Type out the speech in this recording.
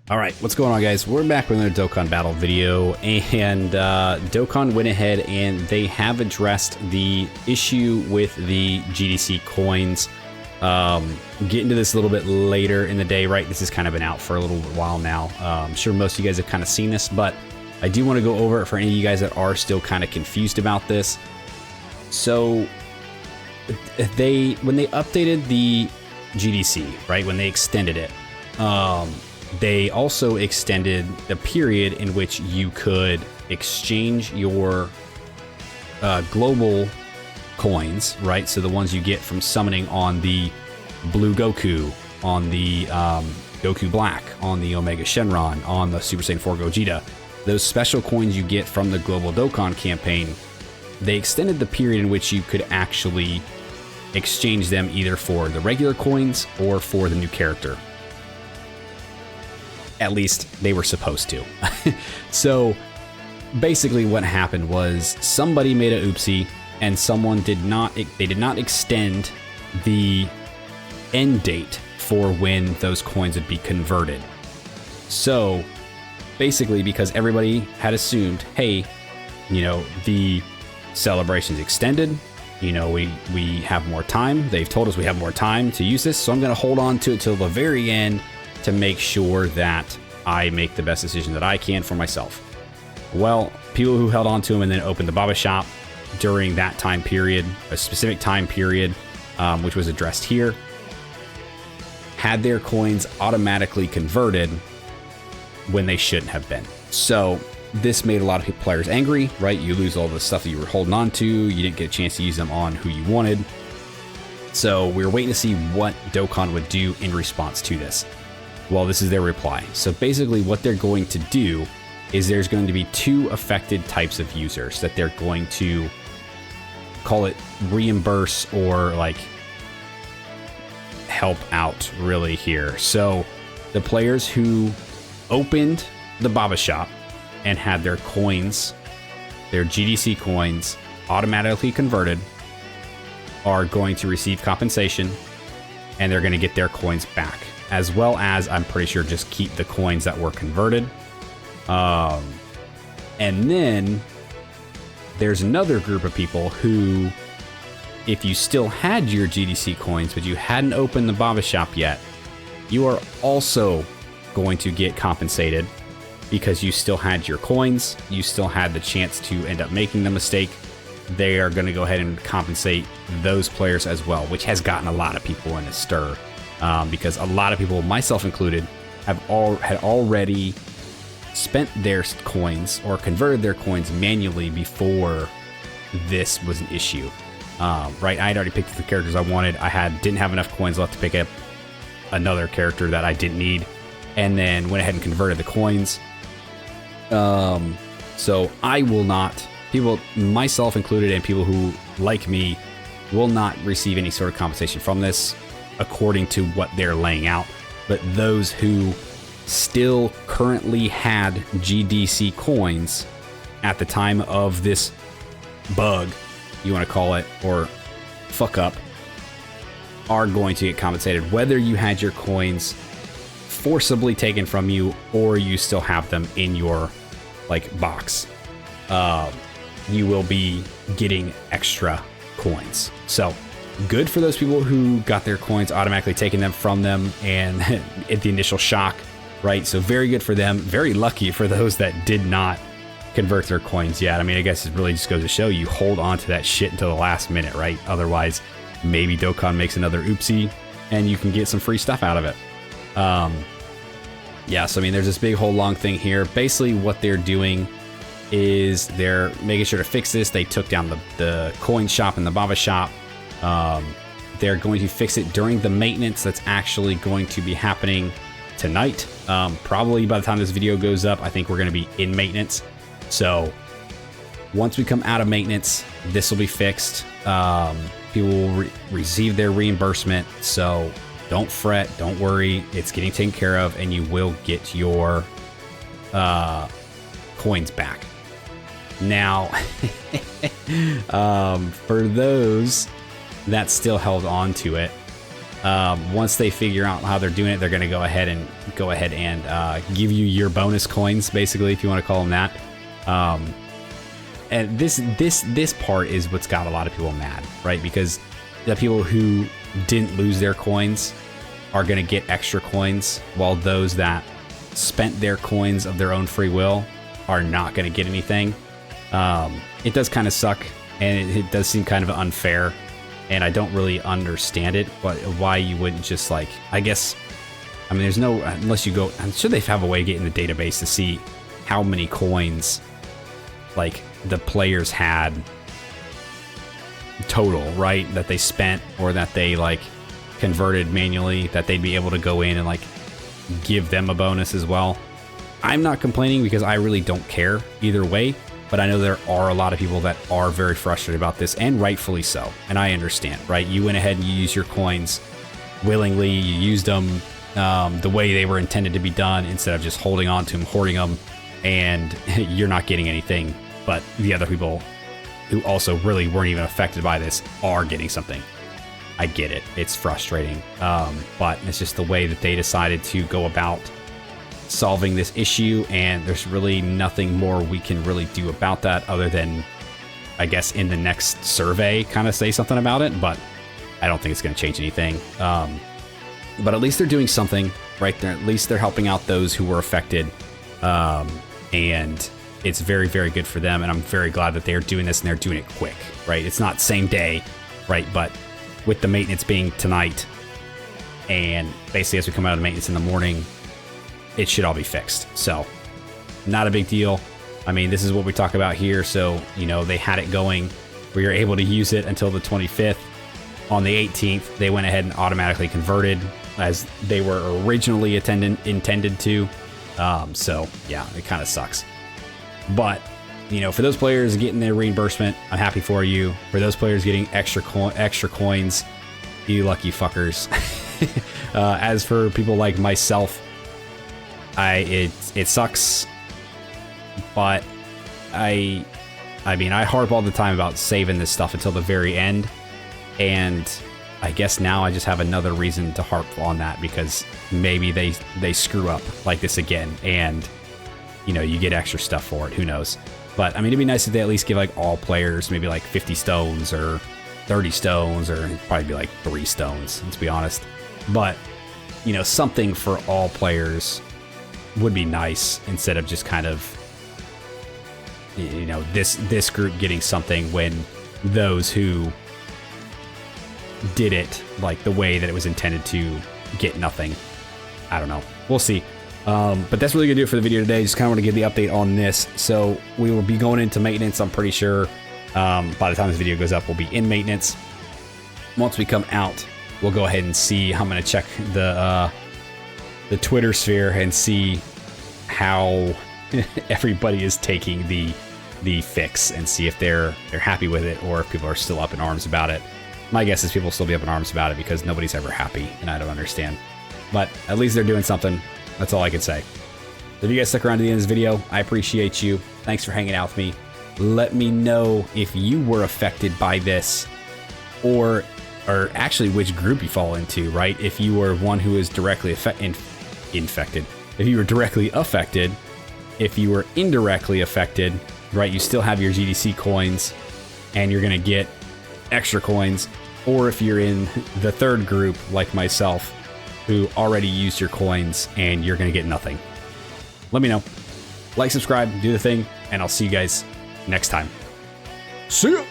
All right, what's going on, guys? We're back with another Dokkan battle video, and Dokkan went ahead and they have addressed the issue with the GDC coins. Get into this a little bit later in the day, right? This has kind of been out for a little while now. I'm sure most of you guys have kind of seen this, but I do want to go over it for any of you guys that are still kind of confused about this. So when they updated the GDC, right, when they extended it, they also extended the period in which you could exchange your global coins, right? So the ones you get from summoning on the Blue Goku, on the Goku Black, on the Omega Shenron, on the Super Saiyan 4 Gogeta, those special coins you get from the Global Dokkan campaign, they extended the period in which you could actually exchange them either for the regular coins or for the new character. At least they were supposed to. So basically what happened was somebody made a oopsie and someone did not extend the end date for when those coins would be converted. So basically, because everybody had assumed, hey, you know, the celebration's extended, you know, we have more time. They've told us we have more time to use this, so I'm going to hold on to it till the very end to make sure that I make the best decision that I can for myself. Well, people who held on to them and then opened the Baba shop during that time period, a specific time period, which was addressed here, had their coins automatically converted when they shouldn't have been. So this made a lot of players angry, right? You lose all the stuff that you were holding on to. You didn't get a chance to use them on who you wanted. So we were waiting to see what Dokkan would do in response to this. Well, this is their reply. So basically what they're going to do is there's going to be two affected types of users that they're going to call it reimburse or like help out really here. So the players who opened the Baba shop and had their coins, their GDC coins, automatically converted are going to receive compensation, and they're going to get their coins back, as well as, I'm pretty sure, just keep the coins that were converted. And then there's another group of people who, if you still had your GDC coins, but you hadn't opened the Baba shop yet, you are also going to get compensated because you still had your coins, you still had the chance to end up making the mistake. They are going to go ahead and compensate those players as well, which has gotten a lot of people in a stir, because a lot of people, myself included, had already spent their coins or converted their coins manually before this was an issue. Right, I had already picked the characters I wanted. Didn't have enough coins left to pick up another character that I didn't need, and then went ahead and converted the coins. So I will not, people, myself included, and people who, like me, will not receive any sort of compensation from this according to what they're laying out. But those who still currently had GDC coins at the time of this bug, you want to call it, or fuck up, are going to get compensated, whether you had your coins forcibly taken from you or you still have them in your box. You will be getting extra coins. So good for those people who got their coins automatically taken them from them and at the initial shock, right? So very good for them. Very lucky for those that did not convert their coins yet. I mean, I guess it really just goes to show you hold on to that shit until the last minute, right? Otherwise, maybe Dokkan makes another oopsie and you can get some free stuff out of it. Yeah, so I mean, there's this big whole long thing here. Basically, what they're doing is they're making sure to fix this. They took down the coin shop and the Baba shop. They're going to fix it during the maintenance that's actually going to be happening tonight. Probably by the time this video goes up, I think we're going to be in maintenance. So once we come out of maintenance, this will be fixed. People will receive their reimbursement. So don't fret, don't worry, it's getting taken care of, and you will get your coins back. Now, for those that still held on to it, Once they figure out how they're doing it, they're going to go ahead and give you your bonus coins, basically, if you want to call them that. And this part is what's got a lot of people mad, right? Because the people who didn't lose their coins are going to get extra coins, while those that spent their coins of their own free will are not going to get anything. It does kind of suck, and it does seem kind of unfair, and I don't really understand it, but why you wouldn't just, like, I guess, I mean, there's no, unless you go, I'm sure they have a way to get in the database to see how many coins, like, the players had total, right, that they spent or that they, like, converted manually, that they'd be able to go in and, like, give them a bonus as well. I'm not complaining because I really don't care either way, but I know there are a lot of people that are very frustrated about this, and rightfully so, and I understand, right? You went ahead and you used your coins willingly, you used them the way they were intended to be done instead of just holding on to them, hoarding them, and you're not getting anything, but the other people who also really weren't even affected by this are getting something. I get it. It's frustrating, but it's just the way that they decided to go about solving this issue, and there's really nothing more we can really do about that other than, I guess, in the next survey kind of say something about it, but I don't think it's going to change anything. But at least they're doing something, right? At least they're helping out those who were affected, and it's very, very good for them, and I'm very glad that they're doing this and they're doing it quick, right? It's not same day, right? But with the maintenance being tonight, and basically as we come out of the maintenance in the morning, it should all be fixed. So not a big deal. I mean, this is what we talk about here. So, you know, they had it going where you're able to use it until the 25th. On the 18th, they went ahead and automatically converted as they were originally intended to. So yeah, it kind of sucks. But, you know, for those players getting their reimbursement, I'm happy for you. For those players getting extra coins, you lucky fuckers. As for people like myself, it sucks, but I mean, I harp all the time about saving this stuff until the very end, and I guess now I just have another reason to harp on that, because maybe they screw up like this again, and, you know, you get extra stuff for it. Who knows? But I mean, it'd be nice if they at least give, like, all players maybe like 50 stones or 30 stones, or it'd probably be like 3 stones, let's be honest. But, you know, something for all players would be nice, instead of just kind of, you know, this group getting something when those who did it like the way that it was intended to get nothing. I don't know. We'll see. But that's really gonna do it for the video today. Just kind of want to give the update on this. So we will be going into maintenance, I'm pretty sure. By the time this video goes up, we'll be in maintenance. Once we come out, we'll go ahead and see. I'm gonna check the Twitter sphere and see how everybody is taking the fix, and see if they're happy with it, or if people are still up in arms about it. My guess is people will still be up in arms about it, because nobody's ever happy, and I don't understand. But at least they're doing something. That's all I can say. If you guys stuck around to the end of this video, I appreciate you. Thanks for hanging out with me. Let me know if you were affected by this, or actually which group you fall into, right? If you were one who is directly infected, if you were directly affected, if you were indirectly affected, right? You still have your GDC coins, and you're gonna get extra coins, or if you're in the third group like myself, who already used your coins and you're gonna get nothing. Let me know. Like, subscribe, do the thing, and I'll see you guys next time. See ya!